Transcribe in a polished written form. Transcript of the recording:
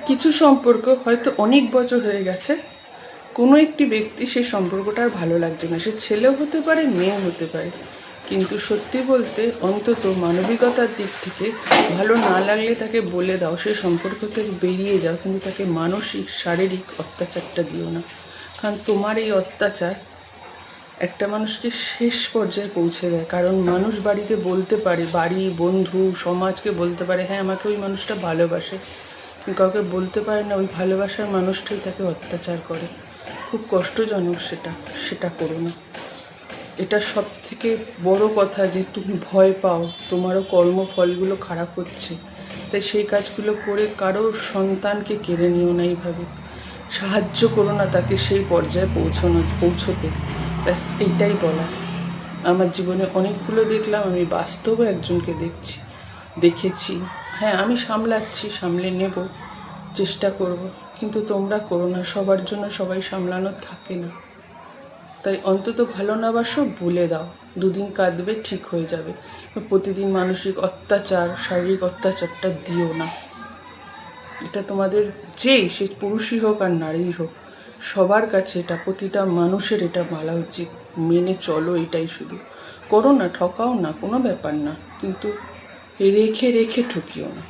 কিছু সম্পর্ক হয়তো অনেক বছর হয়ে গেছে, কোনো একটি ব্যক্তি সেই সম্পর্কটা আর ভালো লাগছে না। সে ছেলেও হতে পারে, মেয়েও হতে পারে, কিন্তু সত্যি বলতে অন্তত মানবিকতার দিক থেকে ভালো না লাগলে তাকে বলে দাও, সেই সম্পর্ক থেকে বেরিয়ে যাও, কিন্তু তাকে মানসিক শারীরিক অত্যাচারটা দিও না। কারণ তোমার এই অত্যাচার একটা মানুষকে শেষ পর্যায়ে পৌঁছে দেয়। কারণ মানুষ বাড়িতে বলতে পারে, বাড়ি, বন্ধু, সমাজকে বলতে পারে হ্যাঁ আমাকে ওই মানুষটা ভালোবাসে, কাউকে বলতে পারে না ওই ভালোবাসার মানুষটাই তাকে অত্যাচার করে। খুব কষ্টজনক সেটা, সেটা করো না। এটা সব থেকে বড় কথা যে তুমি ভয় পাও, তোমারও কর্মফলগুলো খারাপ হচ্ছে, তাই সেই কাজগুলো করে কারোর সন্তানকে কেড়ে নিও না। এইভাবে সাহায্য করো না তাকে সেই পর্যায়ে পৌঁছতে। ব্যাস এইটাই বলা। আমার জীবনে অনেকগুলো দেখলাম, আমি বাস্তবে একজনকে দেখেছি। হ্যাঁ, আমি সামলাচ্ছি, সামলে নেব, চেষ্টা করব, কিন্তু তোমরা করো না। সবার জন্য সবাই সামলানো থাকে না। তাই অন্তত ভালো না বাসো, বলে দাও, দুদিন কাঁদবে, ঠিক হয়ে যাবে। প্রতিদিন মানসিক অত্যাচার, শারীরিক অত্যাচারটা দিও না। এটা তোমাদের সে পুরুষই হোক আর নারীই হোক, সবার কাছে এটা, প্রতিটা মানুষের এটা বলা উচিত। মেনে চলো, এটাই শুধু। করো না, ঠকাও না, কোনো ব্যাপার না, কিন্তু রেখে রেখে ঠকিও না।